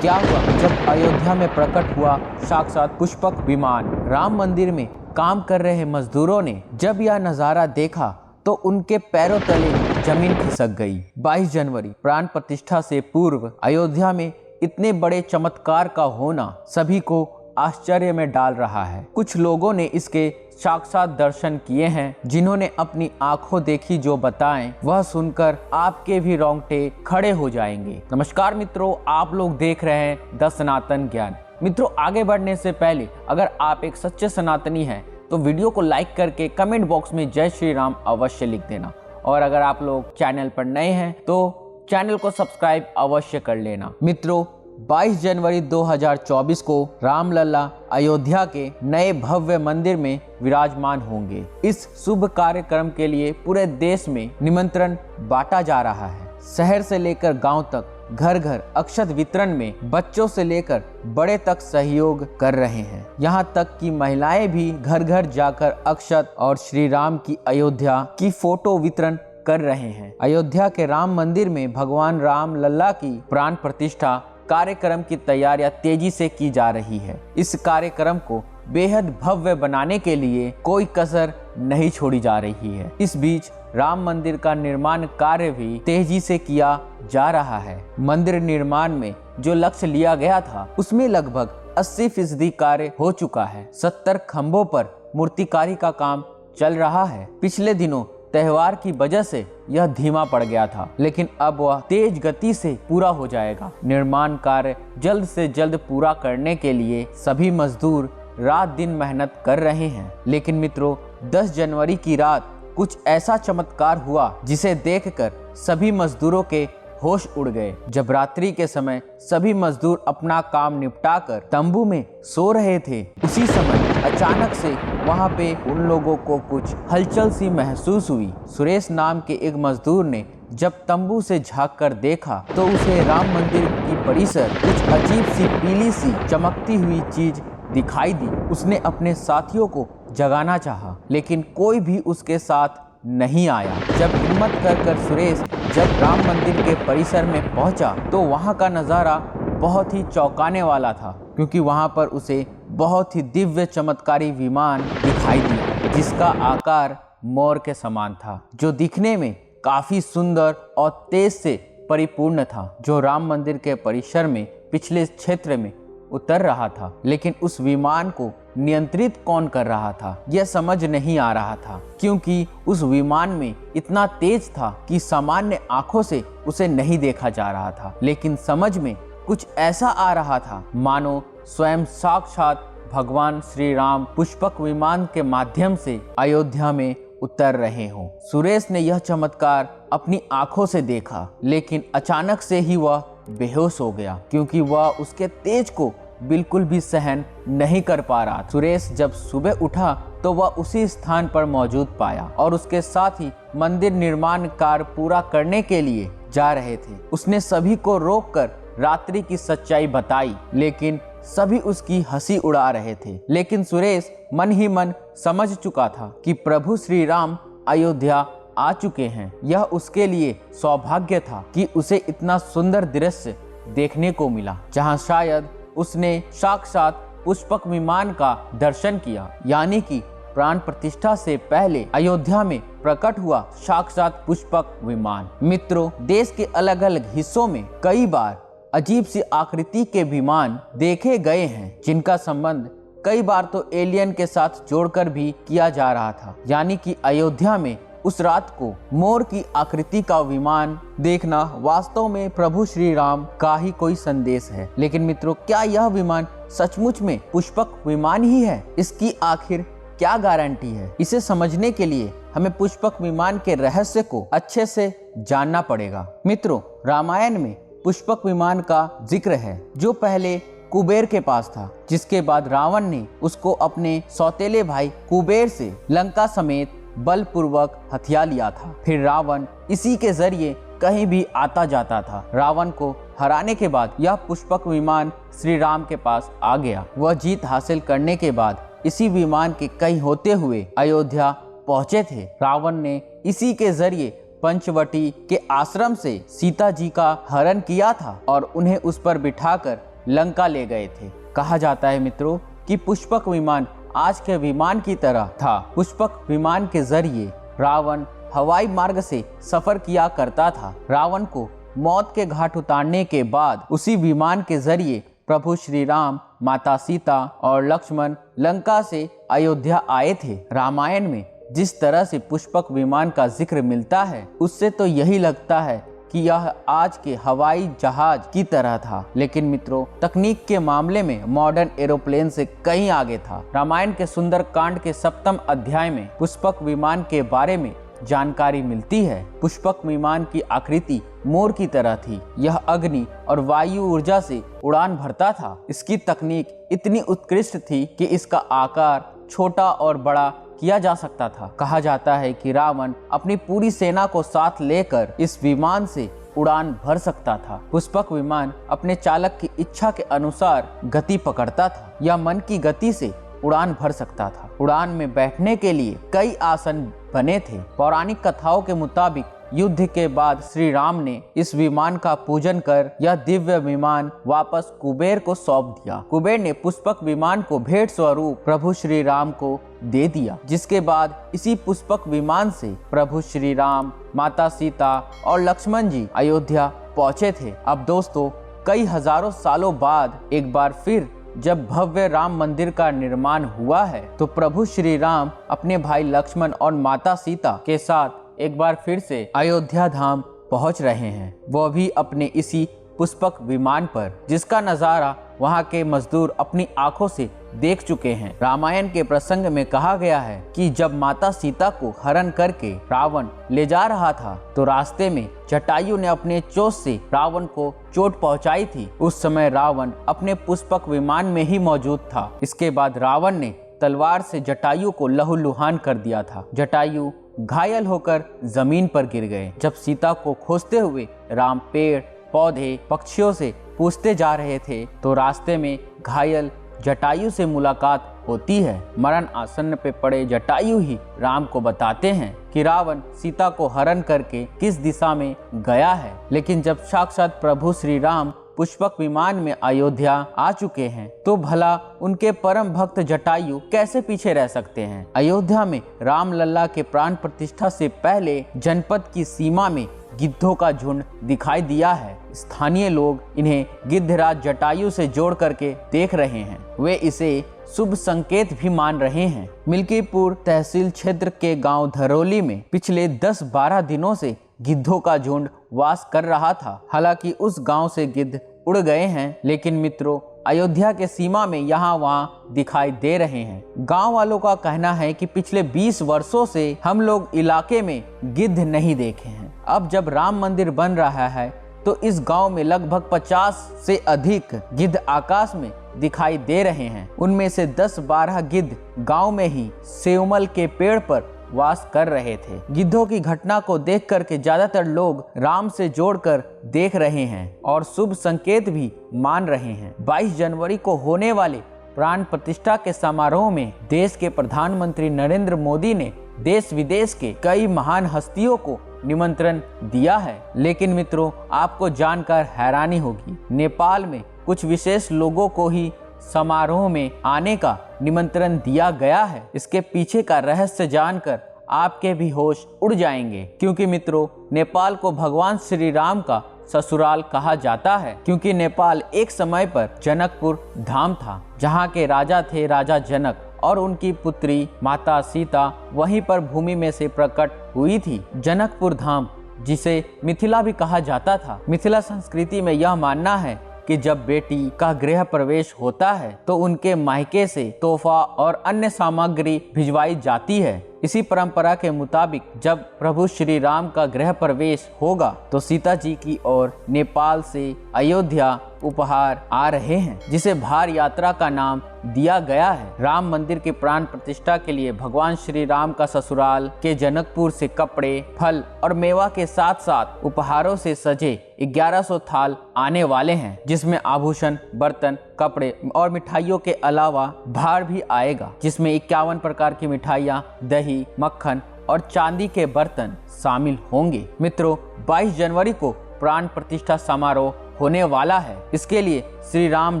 क्या हुआ जब अयोध्या में प्रकट हुआ साक्षात पुष्पक विमान। राम मंदिर में काम कर रहे मजदूरों ने जब यह नजारा देखा तो उनके पैरों तले जमीन खिसक गई। 22 जनवरी प्राण प्रतिष्ठा से पूर्व अयोध्या में इतने बड़े चमत्कार का होना सभी को आश्चर्य में डाल रहा है। कुछ लोगों ने इसके साक्षात दर्शन किए हैं, जिन्होंने अपनी आंखों देखी जो बताएं वह सुनकर आपके भी रोंगटे खड़े हो जाएंगे। नमस्कार मित्रों, आप लोग देख रहे हैं द सनातन ज्ञान। मित्रों, आगे बढ़ने से पहले अगर आप एक सच्चे सनातनी हैं तो वीडियो को लाइक करके कमेंट बॉक्स में जय श्री राम अवश्य लिख देना, और अगर आप लोग चैनल पर नए हैं तो चैनल को सब्सक्राइब अवश्य कर लेना। मित्रों, 22 जनवरी 2024 को रामलला अयोध्या के नए भव्य मंदिर में विराजमान होंगे। इस शुभ कार्यक्रम के लिए पूरे देश में निमंत्रण बांटा जा रहा है। शहर से लेकर गांव तक घर घर अक्षत वितरण में बच्चों से लेकर बड़े तक सहयोग कर रहे हैं। यहाँ तक कि महिलाएं भी घर घर जाकर अक्षत और श्री राम की अयोध्या की फोटो वितरण कर रहे हैं। अयोध्या के राम मंदिर में भगवान राम लल्ला की प्राण प्रतिष्ठा कार्यक्रम की तैयारियां तेजी से की जा रही है। इस कार्यक्रम को बेहद भव्य बनाने के लिए कोई कसर नहीं छोड़ी जा रही है। इस बीच राम मंदिर का निर्माण कार्य भी तेजी से किया जा रहा है। मंदिर निर्माण में जो लक्ष्य लिया गया था उसमें लगभग 80% कार्य हो चुका है। 70 खंभों पर मूर्तिकारी का काम चल रहा है। पिछले दिनों त्योहार की वजह से यह धीमा पड़ गया था, लेकिन अब वह तेज गति से पूरा हो जाएगा। निर्माण कार्य जल्द से जल्द पूरा करने के लिए सभी मजदूर रात दिन मेहनत कर रहे हैं। लेकिन मित्रों, 10 जनवरी की रात कुछ ऐसा चमत्कार हुआ जिसे देखकर सभी मजदूरों के होश उड़ गए। जब रात्रि के समय सभी मजदूर अपना काम निपटाकर तंबू में सो रहे थे, उसी समय अचानक से वहां पे उन लोगों को कुछ हलचल सी महसूस हुई। सुरेश नाम के एक मजदूर ने जब तंबू से झांक कर देखा तो उसे राम मंदिर की परिसर कुछ अजीब सी पीली सी चमकती हुई चीज दिखाई दी। उसने अपने साथियों को जगाना चाहा, लेकिन कोई भी उसके साथ नहीं आया। जब हिम्मत कर सुरेश जब राम मंदिर के परिसर में पहुंचा तो वहां का नज़ारा बहुत ही चौंकाने वाला था, क्योंकि वहां पर उसे बहुत ही दिव्य चमत्कारी विमान दिखाई दिया, जिसका आकार मोर के समान था, जो दिखने में काफी सुंदर और तेज से परिपूर्ण था, जो राम मंदिर के परिसर में पिछले क्षेत्र में उतर रहा था। लेकिन उस विमान को नियंत्रित कौन कर रहा था, यह समझ नहीं आ रहा था, क्योंकि उस विमान में इतना तेज था कि सामान्य आंखों से उसे नहीं देखा जा रहा था। लेकिन समझ में कुछ ऐसा आ रहा था मानो स्वयं साक्षात भगवान श्री राम पुष्पक विमान के माध्यम से अयोध्या में उतर रहे हों। सुरेश ने यह चमत्कार अपनी आंखों से देखा, लेकिन अचानक से ही वह बेहोश हो गया, क्योंकि वह उसके तेज को बिल्कुल भी सहन नहीं कर पा रहा। सुरेश जब सुबह उठा तो वह उसी स्थान पर मौजूद पाया और उसके साथ ही मंदिर निर्माण कार्य पूरा करने के लिए जा रहे थे। उसने सभी को रोककर रात्रि की सच्चाई बताई, लेकिन सभी उसकी हंसी उड़ा रहे थे। लेकिन सुरेश मन ही मन समझ चुका था कि प्रभु श्री राम अयोध्या आ चुके हैं। यह उसके लिए सौभाग्य था कि उसे इतना सुंदर दृश्य देखने को मिला, जहां शायद उसने साक्षात पुष्पक विमान का दर्शन किया, यानी कि प्राण प्रतिष्ठा से पहले अयोध्या में प्रकट हुआ साक्षात पुष्पक विमान। मित्रों, देश के अलग अलग हिस्सों में कई बार अजीब सी आकृति के विमान देखे गए हैं, जिनका संबंध कई बार तो एलियन के साथ जोड़कर भी किया जा रहा था। यानी कि अयोध्या में उस रात को मोर की आकृति का विमान देखना वास्तव में प्रभु श्री राम का ही कोई संदेश है। लेकिन मित्रों, क्या यह विमान सचमुच में पुष्पक विमान ही है? इसकी आखिर क्या गारंटी है? इसे समझने के लिए हमें पुष्पक विमान के रहस्य को अच्छे से जानना पड़ेगा। मित्रों, रामायण में पुष्पक विमान का जिक्र है, जो पहले कुबेर के पास था, जिसके बाद रावण ने उसको अपने सौतेले भाई कुबेर से लंका समेत बलपूर्वक हथिया लिया था। फिर रावण इसी के जरिए कहीं भी आता जाता था। रावण को हराने के बाद यह पुष्पक विमान श्री राम के पास आ गया। वह जीत हासिल करने के बाद इसी विमान के कई होते हुए अयोध्या पहुंचे थे। रावण ने इसी के जरिए पंचवटी के आश्रम से सीता जी का हरण किया था और उन्हें उस पर बिठाकर लंका ले गए थे। कहा जाता है मित्रों कि पुष्पक विमान आज के विमान की तरह था। पुष्पक विमान के जरिए रावण हवाई मार्ग से सफर किया करता था। रावण को मौत के घाट उतारने के बाद उसी विमान के जरिए प्रभु श्री राम, माता सीता और लक्ष्मण लंका से अयोध्या आए थे। रामायण में जिस तरह से पुष्पक विमान का जिक्र मिलता है उससे तो यही लगता है कि यह आज के हवाई जहाज की तरह था। लेकिन मित्रों, तकनीक के मामले में मॉडर्न एरोप्लेन से कहीं आगे था। रामायण के सुंदर कांड के 7वें अध्याय में पुष्पक विमान के बारे में जानकारी मिलती है। पुष्पक विमान की आकृति मोर की तरह थी। यह अग्नि और वायु ऊर्जा से उड़ान भरता था। इसकी तकनीक इतनी उत्कृष्ट थी कि इसका आकार छोटा और बड़ा किया जा सकता था। कहा जाता है कि रावण अपनी पूरी सेना को साथ लेकर इस विमान से उड़ान भर सकता था। पुष्पक विमान अपने चालक की इच्छा के अनुसार गति पकड़ता था या मन की गति से उड़ान भर सकता था। उड़ान में बैठने के लिए कई आसन बने थे। पौराणिक कथाओं के मुताबिक युद्ध के बाद श्री राम ने इस विमान का पूजन कर यह दिव्य विमान वापस कुबेर को सौंप दिया। कुबेर ने पुष्पक विमान को भेंट स्वरूप प्रभु श्री राम को दे दिया, जिसके बाद इसी पुष्पक विमान से प्रभु श्री राम, माता सीता और लक्ष्मण जी अयोध्या पहुंचे थे। अब दोस्तों, कई हजारों सालों बाद एक बार फिर जब भव्य राम मंदिर का निर्माण हुआ है तो प्रभु श्री राम अपने भाई लक्ष्मण और माता सीता के साथ एक बार फिर से अयोध्या धाम पहुंच रहे हैं, वो भी अपने इसी पुष्पक विमान पर, जिसका नजारा वहां के मजदूर अपनी आंखों से देख चुके हैं। रामायण के प्रसंग में कहा गया है कि जब माता सीता को हरण करके रावण ले जा रहा था तो रास्ते में जटायु ने अपने चोंच से रावण को चोट पहुंचाई थी। उस समय रावण अपने पुष्पक विमान में ही मौजूद था। इसके बाद रावण ने तलवार से जटायु को लहूलुहान कर दिया था। जटायु घायल होकर जमीन पर गिर गए। जब सीता को खोजते हुए राम पेड़, पौधे, पक्षियों से पूछते जा रहे थे तो रास्ते में घायल जटायु से मुलाकात होती है। मरण आसन्न पे पड़े जटायु ही राम को बताते हैं कि रावण सीता को हरण करके किस दिशा में गया है। लेकिन जब साक्षात प्रभु श्री राम पुष्पक विमान में अयोध्या आ चुके हैं तो भला उनके परम भक्त जटायु कैसे पीछे रह सकते हैं। अयोध्या में राम लल्ला के प्राण प्रतिष्ठा से पहले जनपद की सीमा में गिद्धों का झुंड दिखाई दिया है। स्थानीय लोग इन्हें गिद्धराज जटायु से जोड़ करके देख रहे हैं। वे इसे शुभ संकेत भी मान रहे हैं। मिल्कीपुर तहसील क्षेत्र के गांव धरौली में पिछले 10-12 दिनों से गिद्धों का झुंड वास कर रहा था। हालांकि उस गांव से गिद्ध उड़ गए हैं, लेकिन मित्रों अयोध्या के सीमा में यहाँ वहाँ दिखाई दे रहे हैं। गांव वालों का कहना है कि पिछले 20 वर्षों से हम लोग इलाके में गिद्ध नहीं देखे हैं। अब जब राम मंदिर बन रहा है तो इस गांव में लगभग 50 से अधिक गिद्ध आकाश में दिखाई दे रहे हैं। उनमें से 10-12 गिद्ध गांव में ही सेवमल के पेड़ पर वास कर रहे थे। गिद्धों की घटना को देख करके ज्यादातर लोग राम से जोड़कर देख रहे हैं और शुभ संकेत भी मान रहे हैं। 22 जनवरी को होने वाले प्राण प्रतिष्ठा के समारोह में देश के प्रधानमंत्री नरेंद्र मोदी ने देश विदेश के कई महान हस्तियों को निमंत्रण दिया है। लेकिन मित्रों, आपको जानकर हैरानी होगी, नेपाल में कुछ विशेष लोगों को ही समारोह में आने का निमंत्रण दिया गया है। इसके पीछे का रहस्य जानकर आपके भी होश उड़ जाएंगे, क्योंकि मित्रों नेपाल को भगवान श्री राम का ससुराल कहा जाता है, क्योंकि नेपाल एक समय पर जनकपुर धाम था, जहाँ के राजा थे राजा जनक और उनकी पुत्री माता सीता वहीं पर भूमि में से प्रकट हुई थी। जनकपुर धाम, जिसे मिथिला भी कहा जाता था। मिथिला संस्कृति में यह मानना है कि जब बेटी का गृह प्रवेश होता है तो उनके मायके से तोहफा और अन्य सामग्री भिजवाई जाती है। इसी परंपरा के मुताबिक जब प्रभु श्री राम का गृह प्रवेश होगा तो सीता जी की ओर नेपाल से अयोध्या उपहार आ रहे हैं, जिसे भार यात्रा का नाम दिया गया है। राम मंदिर के प्राण प्रतिष्ठा के लिए भगवान श्री राम का ससुराल के जनकपुर से कपड़े, फल और मेवा के साथ साथ उपहारों से सजे 1100 थाल आने वाले हैं, जिसमें आभूषण, बर्तन, कपड़े और मिठाइयों के अलावा भार भी आएगा, जिसमें 51 प्रकार की मिठाइयाँ, दही, मक्खन और चांदी के बर्तन शामिल होंगे। मित्रों, 22 जनवरी को प्राण प्रतिष्ठा समारोह होने वाला है। इसके लिए श्री राम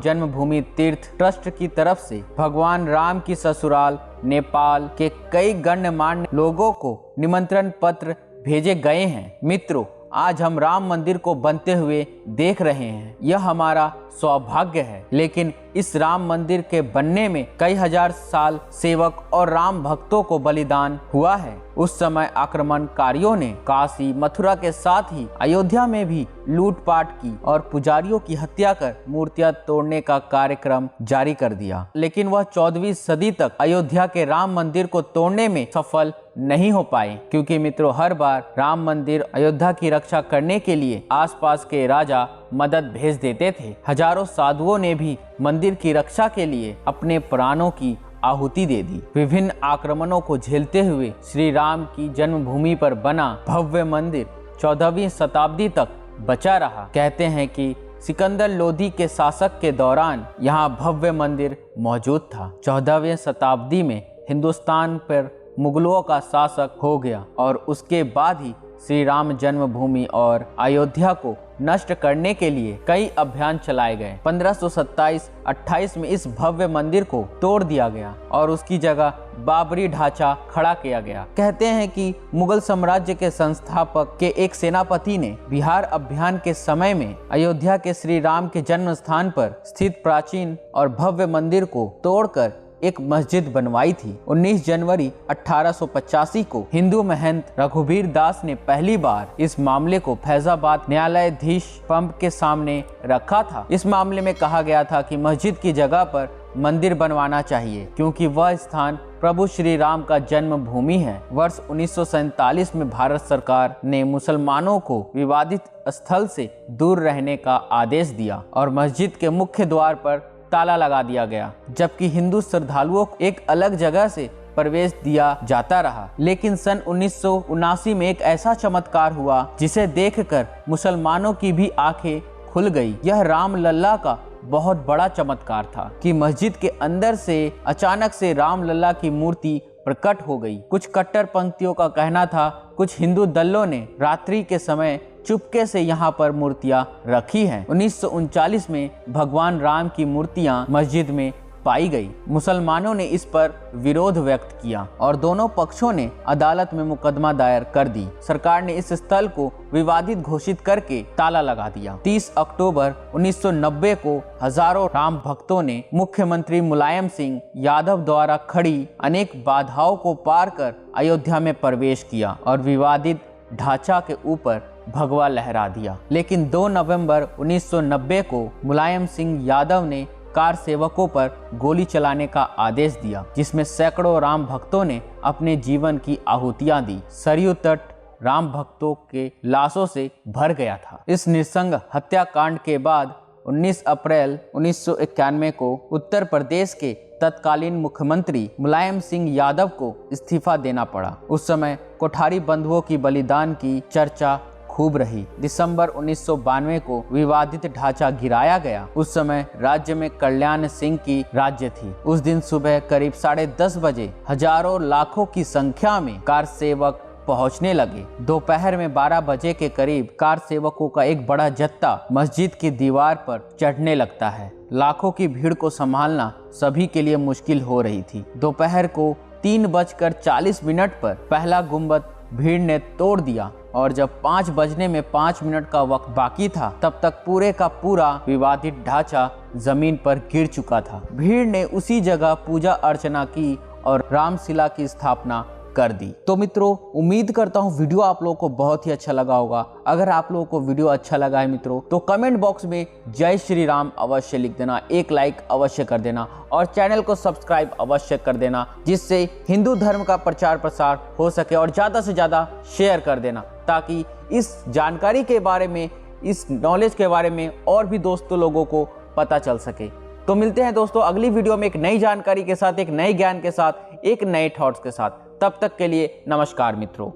जन्मभूमि तीर्थ ट्रस्ट की तरफ से भगवान राम की ससुराल नेपाल के कई गण्यमान्य लोगों को निमंत्रण पत्र भेजे गए हैं। मित्रों, आज हम राम मंदिर को बनते हुए देख रहे हैं, यह हमारा सौभाग्य है। लेकिन इस राम मंदिर के बनने में कई हजार साल सेवक और राम भक्तों को बलिदान हुआ है। उस समय आक्रमणकारियों ने काशी मथुरा के साथ ही अयोध्या में भी लूटपाट की और पुजारियों की हत्या कर मूर्तियां तोड़ने का कार्यक्रम जारी कर दिया। लेकिन वह 14वीं सदी तक अयोध्या के राम मंदिर को तोड़ने में सफल नहीं हो पाए, क्योंकि मित्रों हर बार राम मंदिर अयोध्या की रक्षा करने के लिए आसपास के राजा मदद भेज देते थे। हजारों साधुओं ने भी मंदिर की रक्षा के लिए अपने प्राणों की आहुति दे दी। विभिन्न आक्रमणों को झेलते हुए श्री राम की जन्मभूमि पर बना भव्य मंदिर 14वीं शताब्दी तक बचा रहा। कहते हैं कि सिकंदर लोधी के शासक के दौरान यहाँ भव्य मंदिर मौजूद था। 14वीं शताब्दी में हिंदुस्तान पर मुगलों का शासक हो गया और उसके बाद ही श्री राम जन्मभूमि और अयोध्या को नष्ट करने के लिए कई अभियान चलाए गए। 1527-28 में इस भव्य मंदिर को तोड़ दिया गया और उसकी जगह बाबरी ढांचा खड़ा किया गया। कहते हैं कि मुगल साम्राज्य के संस्थापक के एक सेनापति ने बिहार अभियान के समय में अयोध्या के श्री राम के जन्म स्थान पर स्थित प्राचीन और भव्य मंदिर को तोड़कर एक मस्जिद बनवाई थी। 19 जनवरी 1885 को हिंदू महंत रघुवीर दास ने पहली बार इस मामले को फैजाबाद न्यायाधीश पंप के सामने रखा था। इस मामले में कहा गया था कि मस्जिद की जगह पर मंदिर बनवाना चाहिए, क्योंकि वह स्थान प्रभु श्री राम का जन्म भूमि है। वर्ष 1947 में भारत सरकार ने मुसलमानों को विवादित स्थल से दूर रहने का आदेश दिया और मस्जिद के मुख्य द्वार पर ताला लगा दिया गया, जबकि हिंदू श्रद्धालुओं को एक अलग जगह से प्रवेश दिया जाता रहा। लेकिन सन 1979 में एक ऐसा चमत्कार हुआ जिसे देखकर मुसलमानों की भी आंखें खुल गई। यह राम लल्ला का बहुत बड़ा चमत्कार था कि मस्जिद के अंदर से अचानक से राम लल्ला की मूर्ति प्रकट हो गई। कुछ कट्टरपंथियों का कहना था कुछ हिंदू दलों ने रात्रि के समय चुपके से यहाँ पर मूर्तियां रखी हैं। 1939 में भगवान राम की मूर्तियां मस्जिद में पाई गई। मुसलमानों ने इस पर विरोध व्यक्त किया और दोनों पक्षों ने अदालत में मुकदमा दायर कर दी। सरकार ने इस स्थल को विवादित घोषित करके ताला लगा दिया। 30 अक्टूबर 1990 को हजारों राम भक्तों ने मुख्यमंत्री मुलायम सिंह यादव द्वारा खड़ी अनेक बाधाओं को पार कर अयोध्या में प्रवेश किया और विवादित ढांचा के ऊपर भगवा लहरा दिया। लेकिन 2 नवंबर 1990 को मुलायम सिंह यादव ने कार सेवकों पर गोली चलाने का आदेश दिया, जिसमें सैकड़ों राम भक्तों ने अपने जीवन की आहुतियां दी। सरयू तट राम भक्तों के लाशों से भर गया था। इस नृशंस हत्याकांड के बाद 19 अप्रैल 1991 को उत्तर प्रदेश के तत्कालीन मुख्यमंत्री मुलायम सिंह यादव को इस्तीफा देना पड़ा। उस समय कोठारी बंधुओं की बलिदान की चर्चा खूब रही। दिसंबर 1992 को विवादित ढांचा गिराया गया। उस समय राज्य में कल्याण सिंह की राज्य थी। उस दिन सुबह करीब 10:30 बजे हजारों लाखों की संख्या में कार सेवक पहुंचने लगे। दोपहर में 12 बजे के करीब कार सेवकों का एक बड़ा जत्था मस्जिद की दीवार पर चढ़ने लगता है। लाखों की भीड़ को संभालना सभी के लिए मुश्किल हो रही थी। दोपहर को 3:40 पर पहला गुंबद भीड़ ने तोड़ दिया और जब 5 बजने में 5 मिनट का वक्त बाकी था, तब तक पूरे का पूरा विवादित ढांचा जमीन पर गिर चुका था। भीड़ ने उसी जगह पूजा अर्चना की और रामशिला की स्थापना कर दी। तो मित्रों, उम्मीद करता हूँ वीडियो आप लोगों को बहुत ही अच्छा लगा होगा। अगर आप लोगों को वीडियो अच्छा लगा है मित्रों, तो कमेंट बॉक्स में जय श्री राम अवश्य लिख देना, एक लाइक अवश्य कर देना और चैनल को सब्सक्राइब अवश्य कर देना, जिससे हिंदू धर्म का प्रचार प्रसार हो सके और ज़्यादा से ज़्यादा शेयर कर देना, ताकि इस जानकारी के बारे में, इस नॉलेज के बारे में और भी दोस्तों लोगों को पता चल सके। तो मिलते हैं दोस्तों अगली वीडियो में एक नई जानकारी के साथ, एक नए ज्ञान के साथ, एक नए थॉट्स के साथ। तब तक के लिए नमस्कार मित्रों।